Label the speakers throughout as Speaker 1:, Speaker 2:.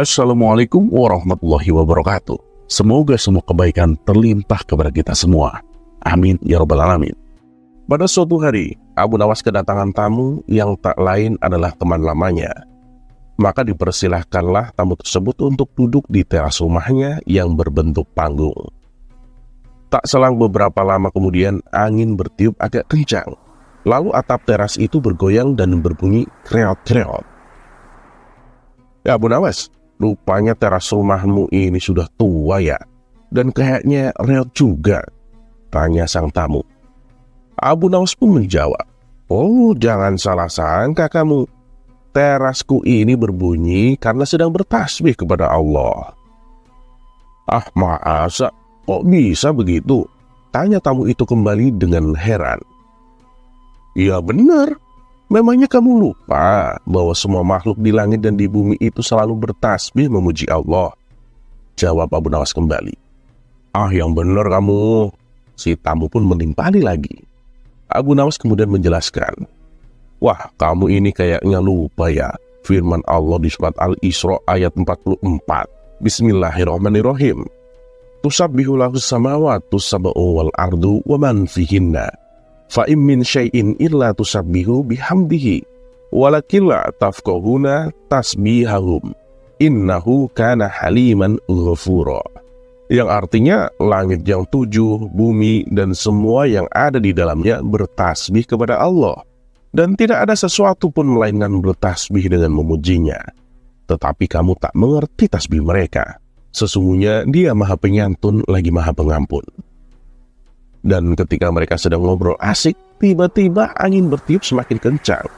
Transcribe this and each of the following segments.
Speaker 1: Assalamualaikum warahmatullahi wabarakatuh. Semoga semua kebaikan terlimpah kepada kita semua. Amin ya rabbal alamin. Pada suatu hari, Abu Nawas kedatangan tamu yang tak lain adalah teman lamanya. Maka dipersilahkanlah tamu tersebut untuk duduk di teras rumahnya yang berbentuk panggung. Tak selang beberapa lama kemudian, angin bertiup agak kencang. Lalu atap teras itu bergoyang dan berbunyi kreot-kreot. Ya Abu Nawas, rupanya teras rumahmu ini sudah tua ya, dan kayaknya reot juga, tanya sang tamu. Abu Nawas pun menjawab, oh jangan salah sangka kamu, terasku ini berbunyi karena sedang bertasbih kepada Allah. Ah masa, kok bisa begitu? Tanya tamu itu kembali dengan heran. Ya benar. Memangnya kamu lupa bahwa semua makhluk di langit dan di bumi itu selalu bertasbih memuji Allah? Jawab Abu Nawas kembali. Ah yang benar kamu. Si tamu pun menimpali lagi. Abu Nawas kemudian menjelaskan. Wah kamu ini kayaknya lupa ya. Firman Allah di surat Al-Isra ayat 44. Bismillahirrahmanirrahim. Tusabbihu lahus samawatu sab'u wal ardu wa man fihinna. Fa'im min syai'in illa tusabbihu bihamdihi walakin la tafqahuna tasbihahum innahu kana haliman ghafura. Yang artinya langit yang 7, bumi dan semua yang ada di dalamnya bertasbih kepada Allah, dan tidak ada sesuatu pun melainkan bertasbih dengan memujinya. Tetapi kamu tak mengerti tasbih mereka. Sesungguhnya Dia Maha Penyantun lagi Maha Pengampun. Dan ketika mereka sedang ngobrol asik, tiba-tiba angin bertiup semakin kencang.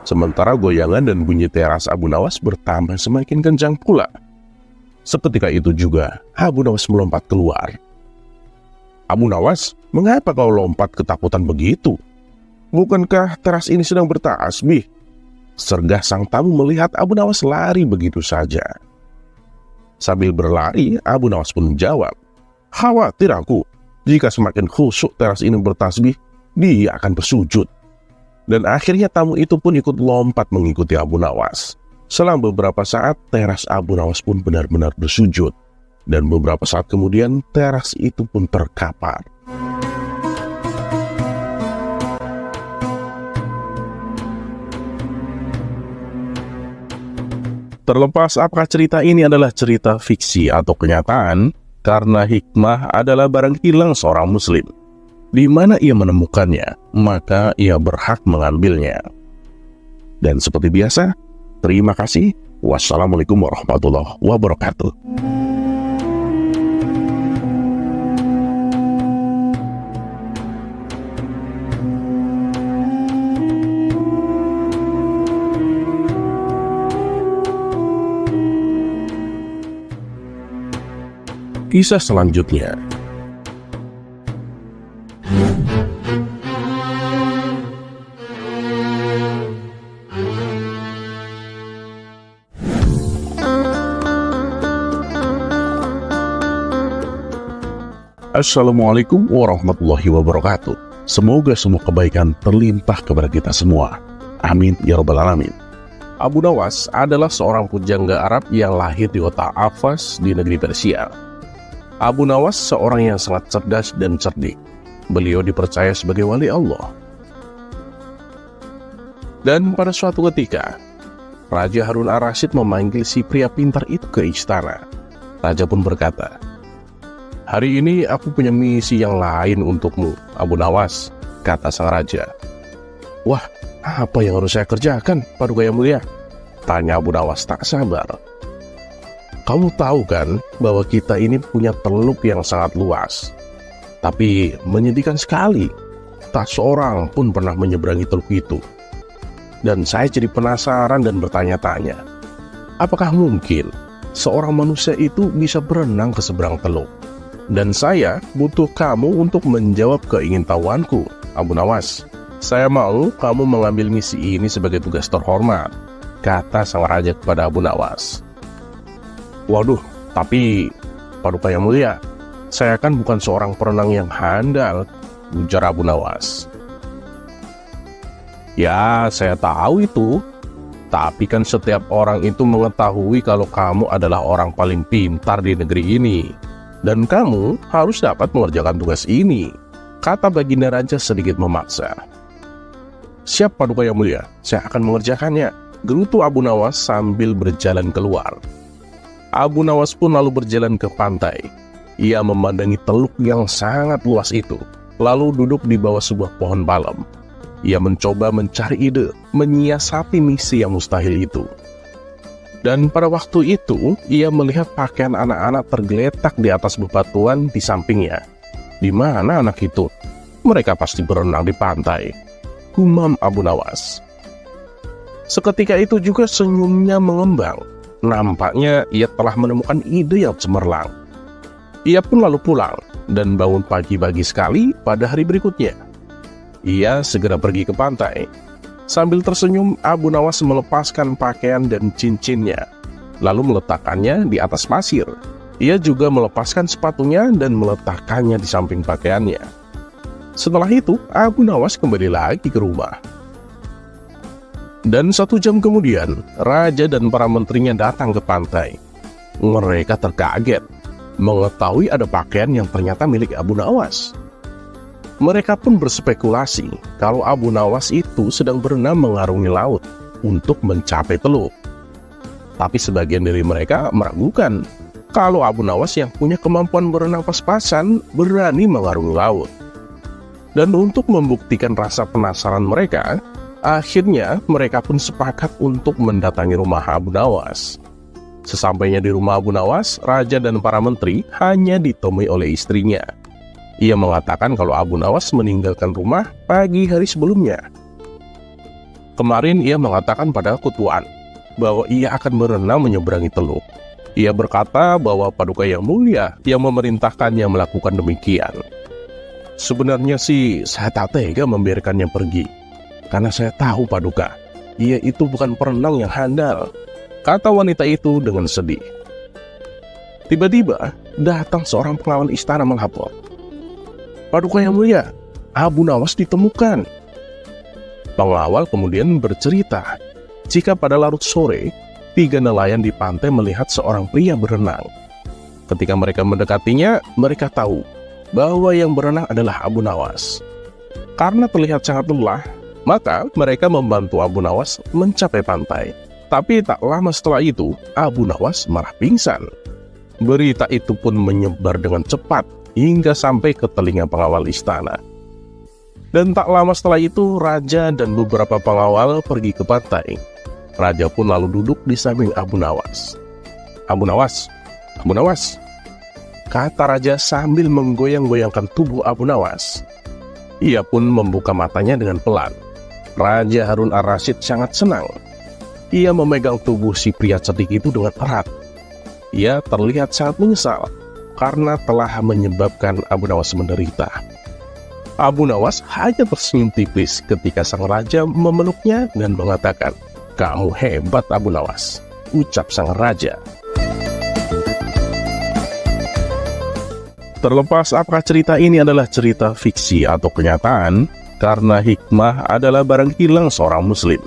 Speaker 1: Sementara goyangan dan bunyi teras Abu Nawas bertambah semakin kencang pula. Seketika itu juga, Abu Nawas melompat keluar. Abu Nawas, mengapa kau lompat ketakutan begitu? Bukankah teras ini sedang bertasbih? Sergah sang tamu melihat Abu Nawas lari begitu saja. Sambil berlari, Abu Nawas pun menjawab, khawatir aku. Jika semakin khusyuk teras ini bertasbih, dia akan bersujud. Dan akhirnya tamu itu pun ikut lompat mengikuti Abu Nawas. Selang beberapa saat, teras Abu Nawas pun benar-benar bersujud. Dan beberapa saat kemudian, teras itu pun terkapar. Terlepas apakah cerita ini adalah cerita fiksi atau kenyataan, karena hikmah adalah barang hilang seorang muslim. Di mana ia menemukannya, maka ia berhak mengambilnya. Dan seperti biasa, terima kasih. Wassalamualaikum warahmatullahi wabarakatuh. Kisah selanjutnya. Assalamualaikum warahmatullahi wabarakatuh. Semoga semua kebaikan terlimpah kepada kita semua. Amin ya rabbal alamin. Abu Nawas adalah seorang pujangga Arab yang lahir di kota Afas di negeri Persia. Abu Nawas seorang yang sangat cerdas dan cerdik. Beliau dipercaya sebagai wali Allah. Dan pada suatu ketika, Raja Harun ar-Rasyid memanggil si pria pintar itu ke istana. Raja pun berkata, hari ini aku punya misi yang lain untukmu, Abu Nawas, kata sang raja. Wah, apa yang harus saya kerjakan, Paduka Yang Mulia? Tanya Abu Nawas tak sabar. Kamu tahu kan bahwa kita ini punya teluk yang sangat luas. Tapi menyedihkan sekali, tak seorang pun pernah menyeberangi teluk itu. Dan saya jadi penasaran dan bertanya-tanya, apakah mungkin seorang manusia itu bisa berenang ke seberang teluk? Dan saya butuh kamu untuk menjawab keingintahuanku, Abu Nawas. Saya mau kamu mengambil misi ini sebagai tugas terhormat, kata sang raja kepada Abu Nawas. Waduh, tapi Paduka Yang Mulia, saya kan bukan seorang perenang yang handal, ujar Abu Nawas. Ya, saya tahu itu. Tapi kan setiap orang itu mengetahui kalau kamu adalah orang paling pintar di negeri ini. Dan kamu harus dapat mengerjakan tugas ini, kata Baginda Raja sedikit memaksa. Siap Paduka Yang Mulia, saya akan mengerjakannya, gerutu Abu Nawas sambil berjalan keluar. Abu Nawas pun lalu berjalan ke pantai. Ia memandangi teluk yang sangat luas itu, lalu duduk di bawah sebuah pohon palem. Ia mencoba mencari ide, menyiasati misi yang mustahil itu. Dan pada waktu itu, ia melihat pakaian anak-anak tergeletak di atas bebatuan di sampingnya. Di mana anak itu? Mereka pasti berenang di pantai, gumam Abu Nawas. Seketika itu juga senyumnya mengembang. Nampaknya ia telah menemukan ide yang cemerlang. Ia pun lalu pulang dan bangun pagi-pagi sekali pada hari berikutnya. Ia segera pergi ke pantai. Sambil tersenyum, Abu Nawas melepaskan pakaian dan cincinnya, lalu meletakkannya di atas pasir. Ia juga melepaskan sepatunya dan meletakkannya di samping pakaiannya. Setelah itu, Abu Nawas kembali lagi ke rumah. Dan 1 jam kemudian, raja dan para menterinya datang ke pantai. Mereka terkaget mengetahui ada pakaian yang ternyata milik Abu Nawas. Mereka pun berspekulasi kalau Abu Nawas itu sedang berenang mengarungi laut untuk mencapai teluk. Tapi sebagian dari mereka meragukan kalau Abu Nawas yang punya kemampuan berenang pas-pasan berani mengarungi laut. Dan untuk membuktikan rasa penasaran mereka, akhirnya mereka pun sepakat untuk mendatangi rumah Abu Nawas. Sesampainya di rumah Abu Nawas, raja dan para menteri hanya ditemui oleh istrinya. Ia mengatakan kalau Abu Nawas meninggalkan rumah pagi hari sebelumnya. Kemarin ia mengatakan pada Tuan bahwa ia akan berenang menyeberangi teluk. Ia berkata bahwa Paduka Yang Mulia yang memerintahkannya melakukan demikian. Sebenarnya sih saya tak tega membiarkannya pergi, karena saya tahu Paduka, ia itu bukan perenang yang handal, kata wanita itu dengan sedih. Tiba-tiba datang seorang pengawal istana melapor. Paduka Yang Mulia, Abu Nawas ditemukan. Pengawal kemudian bercerita jika pada larut sore, 3 nelayan di pantai melihat seorang pria berenang. Ketika mereka mendekatinya, mereka tahu bahwa yang berenang adalah Abu Nawas. Karena terlihat sangat lelah, maka mereka membantu Abu Nawas mencapai pantai. Tapi tak lama setelah itu, Abu Nawas malah pingsan. Berita itu pun menyebar dengan cepat hingga sampai ke telinga pengawal istana. Dan tak lama setelah itu, raja dan beberapa pengawal pergi ke pantai. Raja pun lalu duduk di samping Abu Nawas. Abu Nawas, Abu Nawas, kata raja sambil menggoyang-goyangkan tubuh Abu Nawas. Ia pun membuka matanya dengan pelan. Raja Harun Ar-Rasyid sangat senang. Ia memegang tubuh si pria cerdik itu dengan erat. Ia terlihat sangat menyesal karena telah menyebabkan Abu Nawas menderita. Abu Nawas hanya tersenyum tipis ketika sang raja memeluknya dan mengatakan, "Kamu hebat Abu Nawas," ucap sang raja. Terlepas apakah cerita ini adalah cerita fiksi atau kenyataan, karena hikmah adalah barang hilang seorang muslim.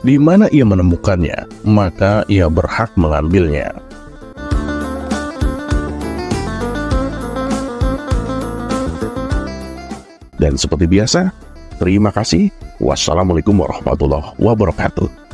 Speaker 1: Di mana ia menemukannya, maka ia berhak mengambilnya. Dan seperti biasa, terima kasih. Wassalamualaikum warahmatullahi wabarakatuh.